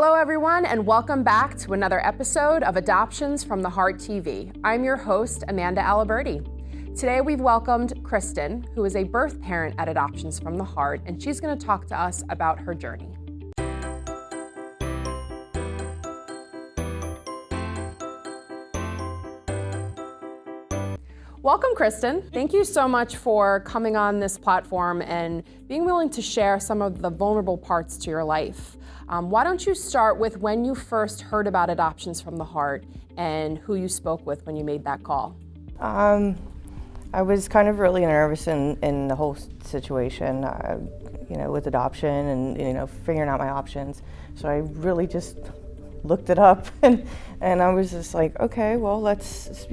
Hello everyone, and welcome back to another episode of Adoptions from the Heart TV. I'm your host, Amanda Aliberti. Today we've welcomed Kristen, who is a birth parent at Adoptions from the Heart, and she's going to talk to us about her journey. Welcome, Kristen. Thank you so much for coming on this platform and being willing to share some of the vulnerable parts to your life. Why don't you start with when you first heard about Adoptions from the Heart and who you spoke with when you made that call? I was kind of really nervous in the whole situation, with adoption and, figuring out my options. So I really just looked it up and I was just like, okay, well, let's,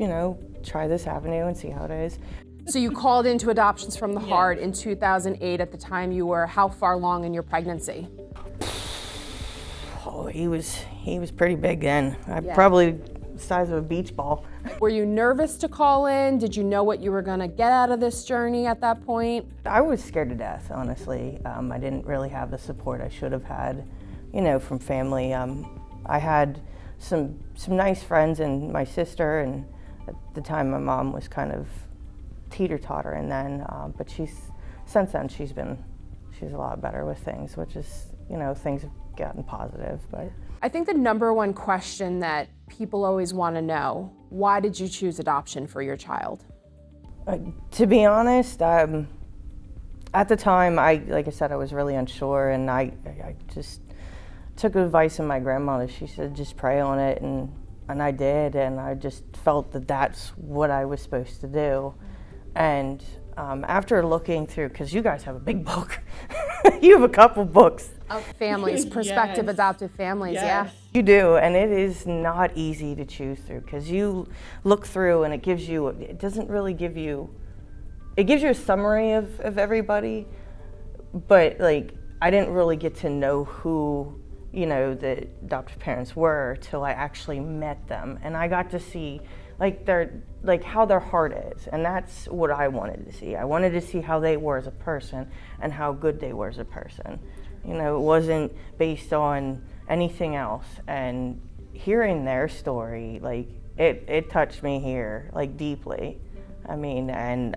try this avenue and see how it is. So you called into Adoptions from the Heart in 2008. At the time, you were how far along in your pregnancy? Oh, he was pretty big then. Probably the size of a beach ball. Were you nervous to call in? Did you know what you were gonna get out of this journey at that point? I was scared to death, honestly. I didn't really have the support I should have had, from family. I had some nice friends and my sister, and at the time my mom was kind of teeter-totter, and then, but since then she's a lot better with things, which is, things have gotten positive. But I think the number one question that people always want to know, why did you choose adoption for your child? To be honest, at the time, like I said, I was really unsure, and I just took advice from my grandmother. She said, just pray on it, and I did, and I just felt that that's what I was supposed to do. And after looking through, because you guys have a big book, you have a couple books. Of families, prospective adoptive families, yeah. You do, and it is not easy to choose through, because you look through and it gives you a summary of everybody, but like, I didn't really get to know who, the adoptive parents were till I actually met them, and I got to see how their heart is, and that's what I wanted to see. I wanted to see how they were as a person and how good they were as a person. It wasn't based on anything else, and hearing their story, it touched me here, deeply. And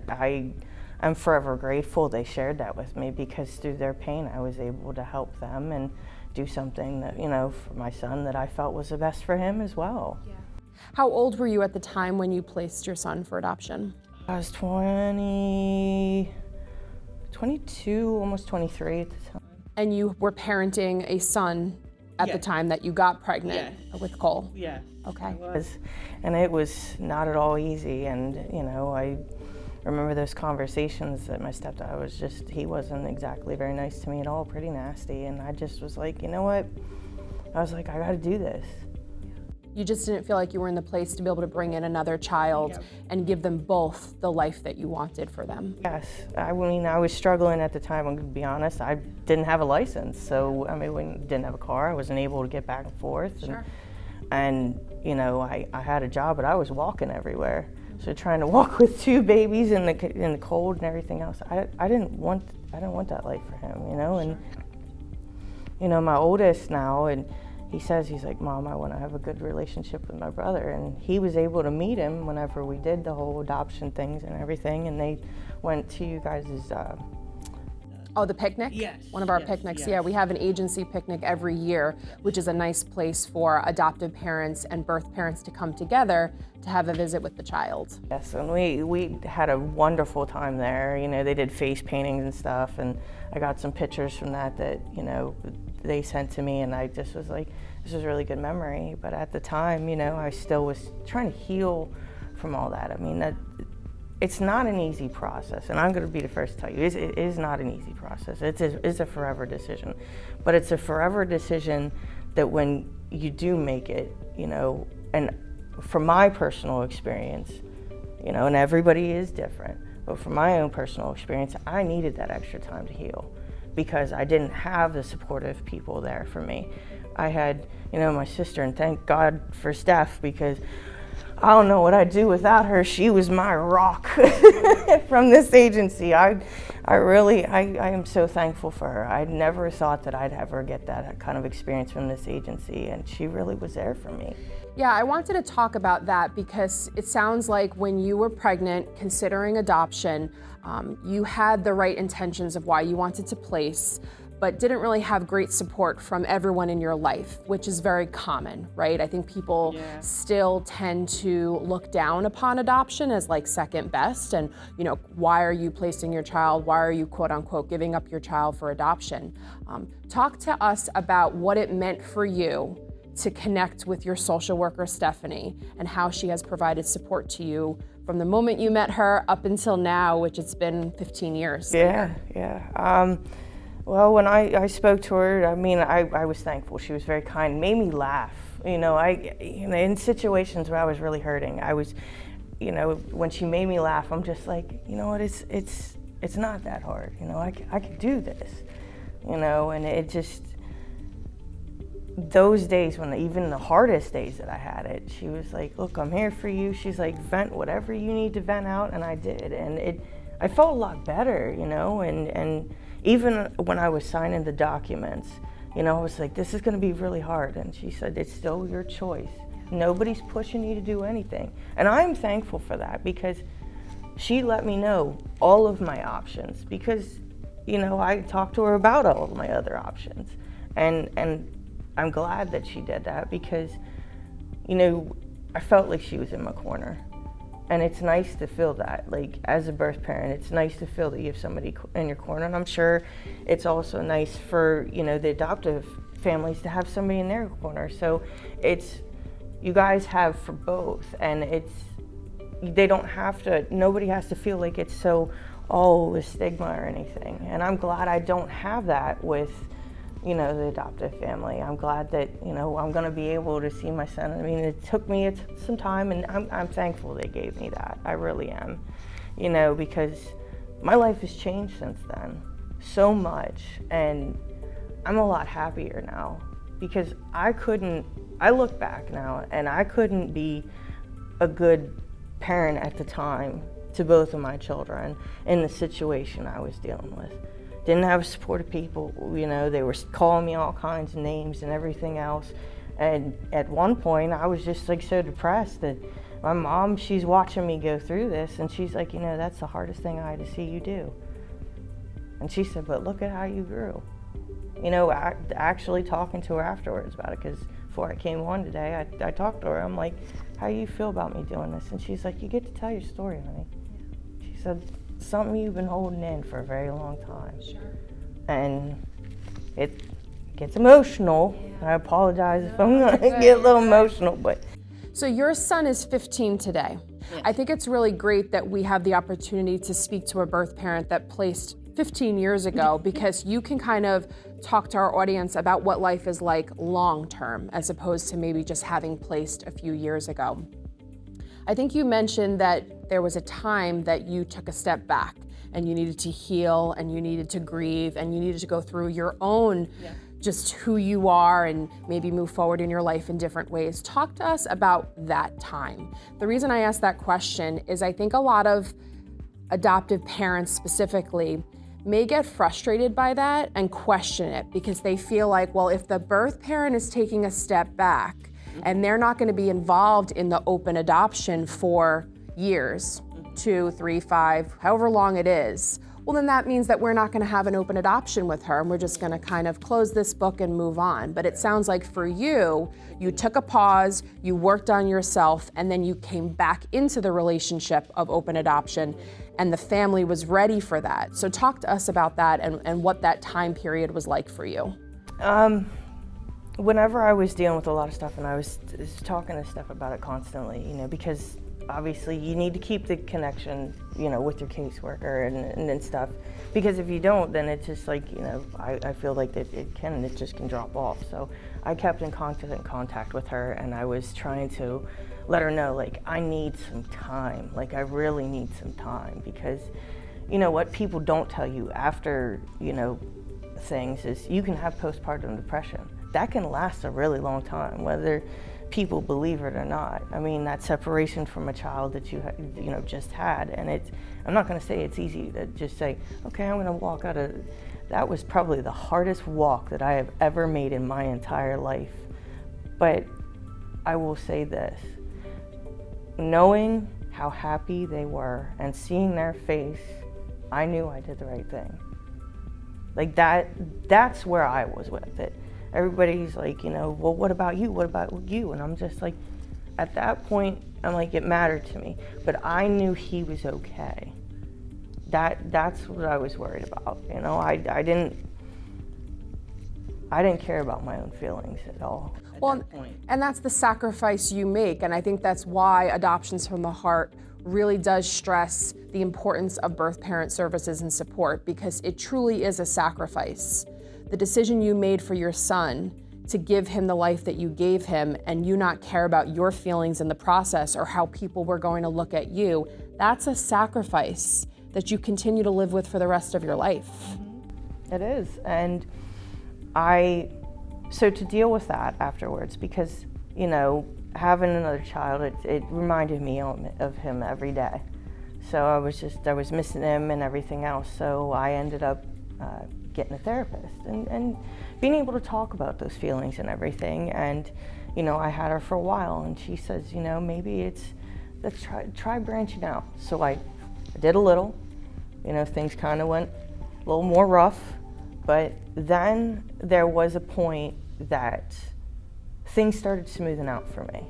I'm forever grateful they shared that with me, because through their pain I was able to help them and do something that, for my son that I felt was the best for him as well. Yeah. How old were you at the time when you placed your son for adoption? I was 22, almost 23 at the time. And you were parenting a son at the time that you got pregnant with Cole? Yeah. Okay. It was not at all easy, and I remember those conversations that my stepdad he wasn't exactly very nice to me at all, pretty nasty, and I just was like, you know what? I was like, I gotta do this. You just didn't feel like you were in the place to be able to bring in another child and give them both the life that you wanted for them. Yes, I was struggling at the time, I'm gonna be honest. I didn't have a license, so we didn't have a car. I wasn't able to get back and forth. Sure. And I had a job, but I was walking everywhere. So trying to walk with two babies in the cold and everything else, I didn't want that life for him, And my oldest now, and he's like, Mom, I want to have a good relationship with my brother, and he was able to meet him whenever we did the whole adoption things and everything, and they went to you guys' the picnic? Yes. One of our picnics, yeah. We have an agency picnic every year, which is a nice place for adoptive parents and birth parents to come together to have a visit with the child. Yes, and we had a wonderful time there. They did face paintings and stuff, and I got some pictures from that they sent to me, and I just was like, this was a really good memory. But at the time, I still was trying to heal from all that. It's not an easy process, and I'm going to be the first to tell you, it is not an easy process. It's a forever decision, but it's a forever decision that when you do make it, and from my personal experience, and everybody is different, but from my own personal experience, I needed that extra time to heal, because I didn't have the supportive people there for me. I had, my sister, and thank God for Steph, because I don't know what I'd do without her. She was my rock from this agency. I I am so thankful for her. I never thought that I'd ever get that kind of experience from this agency, and she really was there for me. Yeah, I wanted to talk about that because it sounds like when you were pregnant, considering adoption, you had the right intentions of why you wanted to place, but didn't really have great support from everyone in your life, which is very common, right? I think people still tend to look down upon adoption as like second best, and why are you placing your child? Why are you quote unquote giving up your child for adoption? Talk to us about what it meant for you to connect with your social worker, Stephanie, and how she has provided support to you from the moment you met her up until now, which it's been 15 years. Yeah. Well, when I spoke to her, I mean, I was thankful. She was very kind, made me laugh. In situations where I was really hurting, I was, when she made me laugh, I'm just like, you know what, it's not that hard. I could do this, and it just, those days when even the hardest days that I had it, she was like, look, I'm here for you. She's like, vent whatever you need to vent out, and I did. And I felt a lot better, and even when I was signing the documents, I was like, this is gonna be really hard. And she said, it's still your choice. Nobody's pushing you to do anything. And I'm thankful for that because she let me know all of my options because, I talked to her about all of my other options. And I'm glad that she did that because, I felt like she was in my corner. And it's nice to feel that, like as a birth parent, it's nice to feel that you have somebody in your corner. And I'm sure it's also nice for, the adoptive families to have somebody in their corner. So you guys have for both. And they don't have to, nobody has to feel like it's so, a stigma or anything. And I'm glad I don't have that with, the adoptive family. I'm glad that, I'm gonna be able to see my son. I mean, it took some time, and I'm thankful they gave me that. I really am, because my life has changed since then so much, and I'm a lot happier now because I look back now, and I couldn't be a good parent at the time to both of my children in the situation I was dealing with. Didn't have supportive people, they were calling me all kinds of names and everything else. And at one point I was just like so depressed that my mom, she's watching me go through this, and she's like, that's the hardest thing I had to see you do. And she said, but look at how you grew. Actually talking to her afterwards about it, because before I came on today, I talked to her. I'm like, how do you feel about me doing this? And she's like, you get to tell your story, honey. She said, something you've been holding in for a very long time. Sure. And it gets emotional. I apologize if I'm gonna get a little emotional, but. So your son is 15 today. Yes. I think it's really great that we have the opportunity to speak to a birth parent that placed 15 years ago because you can kind of talk to our audience about what life is like long term as opposed to maybe just having placed a few years ago. I think you mentioned that there was a time that you took a step back and you needed to heal and you needed to grieve and you needed to go through your own just who you are and maybe move forward in your life in different ways. Talk to us about that time. The reason I asked that question is I think a lot of adoptive parents specifically may get frustrated by that and question it because they feel like, well, if the birth parent is taking a step back and they're not going to be involved in the open adoption for years, 2, 3, 5, however long it is, well, then that means that we're not going to have an open adoption with her and we're just going to kind of close this book and move on. But it sounds like for you, you took a pause, you worked on yourself, and then you came back into the relationship of open adoption and the family was ready for that. So talk to us about that and what that time period was like for you. Whenever I was dealing with a lot of stuff, and I was talking to Steph about it constantly, because obviously you need to keep the connection, with your caseworker and stuff, because if you don't, then it's just like, I feel like that it just can drop off. So I kept in constant contact with her, and I was trying to let her know, like, I need some time, like I really need some time, because what people don't tell you after, things is you can have postpartum depression. That can last a really long time, whether people believe it or not. I mean, that separation from a child that you just had, and I'm not going to say it's easy to just say, okay, I'm going to walk out of. That was probably the hardest walk that I have ever made in my entire life. But I will say this, knowing how happy they were and seeing their face, I knew I did the right thing. Like that's where I was with it. Everybody's like, well, what about you? What about you? And I'm just like, at that point, I'm like, it mattered to me. But I knew he was okay. That's what I was worried about. I didn't care about my own feelings at all. Well, and that's the sacrifice you make. And I think that's why Adoptions from the Heart really does stress the importance of birth parent services and support, because it truly is a sacrifice. The decision you made for your son to give him the life that you gave him, and you not care about your feelings in the process or how people were going to look at you, that's a sacrifice that you continue to live with for the rest of your life. It is. And so to deal with that afterwards, because, having another child, it reminded me of him every day. So I was missing him and everything else. So I ended up getting a therapist and being able to talk about those feelings and everything. And, I had her for a while, and she says, maybe let's try branching out. So I did a little, things kind of went a little more rough, but then there was a point that things started smoothing out for me.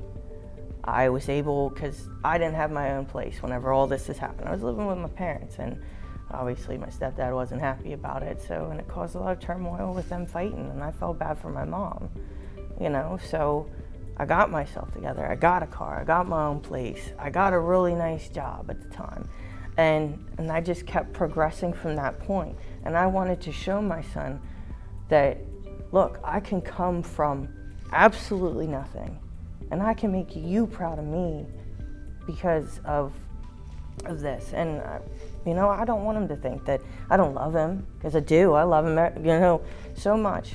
I was able, because I didn't have my own place whenever all this has happened. I was living with my parents, and obviously my stepdad wasn't happy about it, and it caused a lot of turmoil with them fighting, and I felt bad for my mom, so I got myself together. I got a car, I got my own place, I got a really nice job at the time, and I just kept progressing from that point. And I wanted to show my son that, look, I can come from absolutely nothing, and I can make you proud of me because of this. And I don't want him to think that I don't love him, because I do. I love him, so much.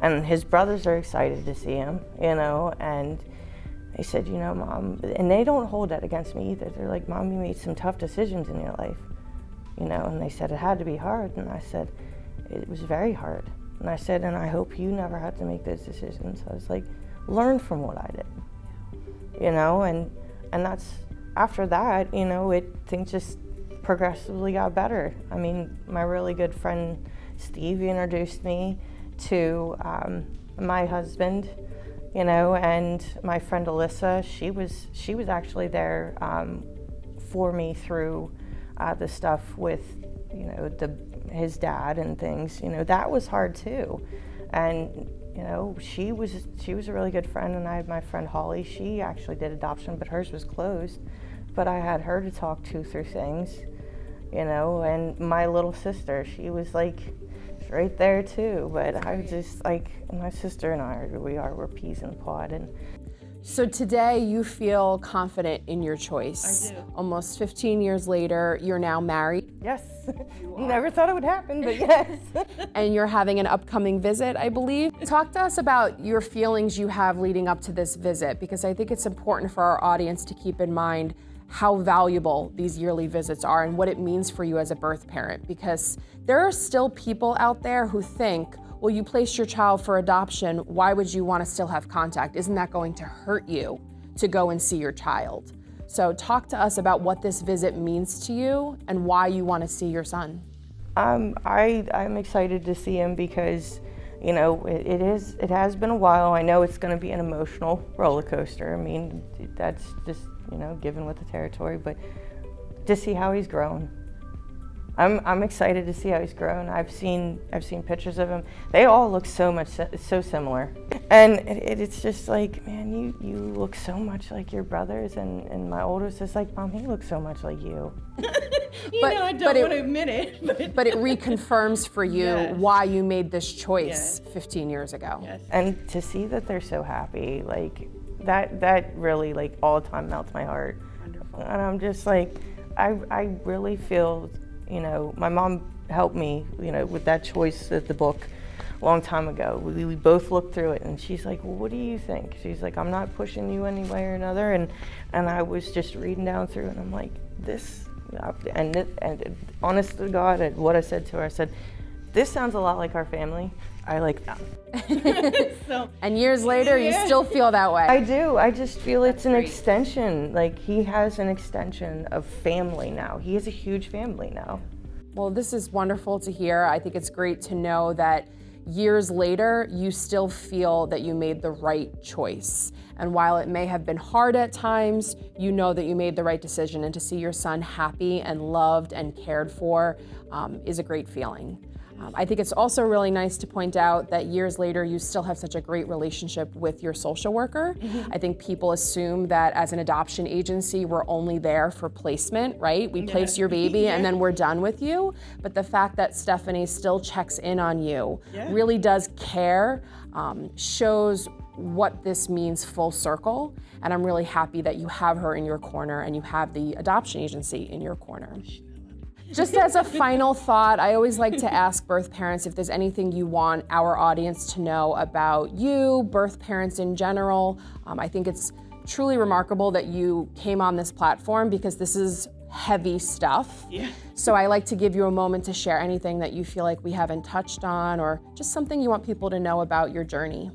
And his brothers are excited to see him, and they said, Mom, and they don't hold that against me either. They're like, Mom, you made some tough decisions in your life, and they said it had to be hard. And I said, it was very hard. And I said, and I hope you never have to make those decisions. I was like, learn from what I did, and that's, after that, things just progressively got better. I mean, my really good friend Steve introduced me to my husband, and my friend Alyssa, she was actually there for me through the stuff with, his dad and things. That was hard too. And she was a really good friend. And I had my friend Holly. She actually did adoption, but hers was closed. But I had her to talk to through things, and my little sister, she was like right there too. But I was just like, my sister and I, we're peas in a pod. And so today you feel confident in your choice. I do. Almost 15 years later, you're now married. Yes, never thought it would happen, but yes. And you're having an upcoming visit, I believe. Talk to us about your feelings you have leading up to this visit, because I think it's important for our audience to keep in mind how valuable these yearly visits are and what it means for you as a birth parent, because there are still people out there who think, well, you placed your child for adoption, why would you want to still have contact? Isn't that going to hurt you to go and see your child? So talk to us about what this visit means to you and why you want to see your son. I'm excited to see him because, it has been a while. I know it's going to be an emotional roller coaster. I mean, that's just, given with the territory, but to see how he's grown. I'm excited to see how he's grown. I've seen pictures of him. They all look so similar, and it's just like, man, you look so much like your brothers. And my oldest is like, Mom, he looks so much like you. I don't want to admit it, but it reconfirms for you Yes. why you made this choice Yes. 15 years ago. Yes. And to see that they're so happy, like that really, like, all the time melts my heart. Wonderful. And I'm just like, I really feel, my mom helped me, with that choice of the book a long time ago. We both looked through it, and she's like, well, what do you think? She's like, I'm not pushing you any way or another. And I was just reading down through it, and I'm like, this, and honest to God, what I said to her, I said, this sounds a lot like our family. I like them. And years later, you still feel that way. I do. I just feel it's an extension. Like, he has an extension of family now. He has a huge family now. Well, this is wonderful to hear. I think it's great to know that years later, you still feel that you made the right choice. And while it may have been hard at times, you know that you made the right decision. And to see your son happy and loved and cared for is a great feeling. I think it's also really nice to point out that years later, you still have such a great relationship with your social worker. I think people assume that as an adoption agency, we're only there for placement, right? We place your baby and then we're done with you. But the fact that Stephanie still checks in on you, really does care, shows what this means full circle. And I'm really happy that you have her in your corner and you have the adoption agency in your corner. Just as a final thought, I always like to ask birth parents if there's anything you want our audience to know about you, birth parents in general. I think it's truly remarkable that you came on this platform because this is heavy stuff. So I like to give you a moment to share anything that you feel like we haven't touched on or just something you want people to know about your journey.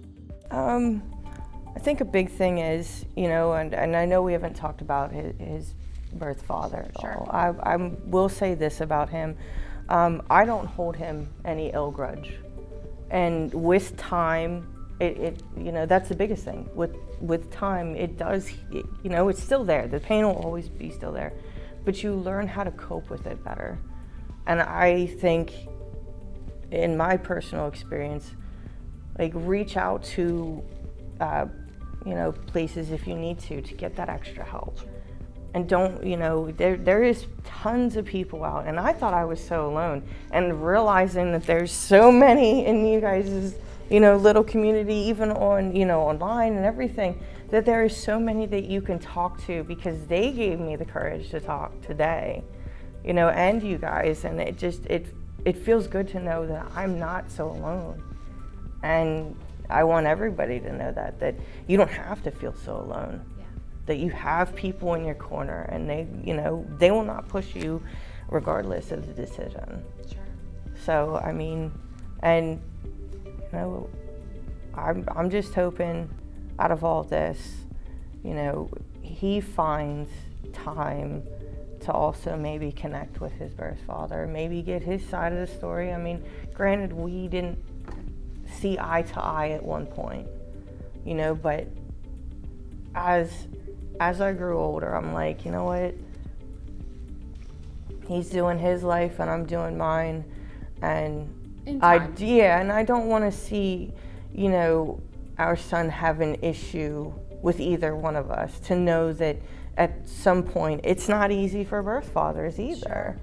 I think a big thing is, and I know we haven't talked about his birth father at all. I will say this about him. I don't hold him any ill grudge. And with time, that's the biggest thing. With time, it's still there. The pain will always be still there. But you learn how to cope with it better. And I think, in my personal experience, like, reach out to, places if you need to get that extra help. And don't, there is tons of people out, and I thought I was so alone, and realizing that there's so many in you guys' little community, even on, online and everything, that there is so many that you can talk to, because they gave me the courage to talk today, and you guys, and it feels good to know that I'm not so alone. And I want everybody to know that you don't have to feel so alone. That you have people in your corner, and they will not push you regardless of the decision. So, I mean, and I'm just hoping out of all this, he finds time to also maybe connect with his birth father, maybe get his side of the story. I mean, granted, we didn't see eye to eye at one point, but as I grew older, I'm like, you know what? He's doing his life and I'm doing mine. And I don't want to see, our son have an issue with either one of us, to know that at some point it's not easy for birth fathers either,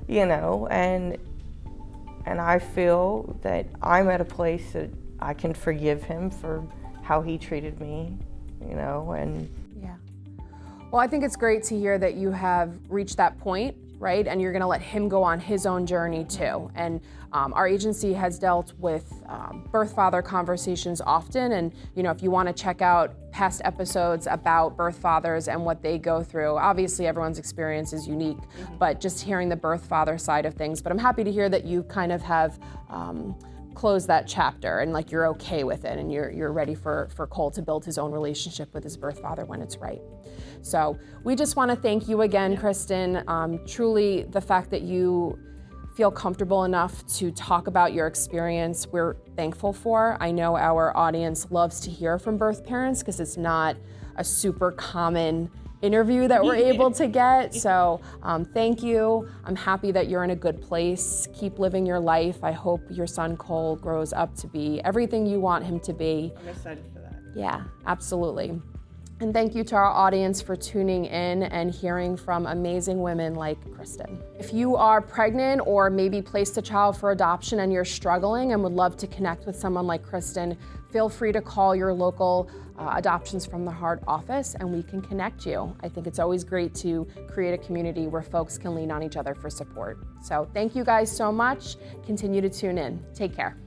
and I feel that I'm at a place that I can forgive him for how he treated me, and well, I think it's great to hear that you have reached that point, right? And you're gonna let him go on his own journey too. And our agency has dealt with birth father conversations often. And if you wanna check out past episodes about birth fathers and what they go through, obviously everyone's experience is unique, but just hearing the birth father side of things. But I'm happy to hear that you kind of have close that chapter and like you're okay with it and you're ready for Cole to build his own relationship with his birth father when it's right. So we just want to thank you again, Kristen. Truly, the fact that you feel comfortable enough to talk about your experience, we're thankful for. I know our audience loves to hear from birth parents because it's not a super common interview that we're able to get. So thank you. I'm happy that you're in a good place. Keep living your life. I hope your son Cole grows up to be everything you want him to be. I'm excited for that. Yeah, absolutely. And thank you to our audience for tuning in and hearing from amazing women like Kristen. If you are pregnant or maybe placed a child for adoption and you're struggling and would love to connect with someone like Kristen, feel free to call your local Adoptions from the Heart office and we can connect you. I think it's always great to create a community where folks can lean on each other for support. So thank you guys so much. Continue to tune in. Take care.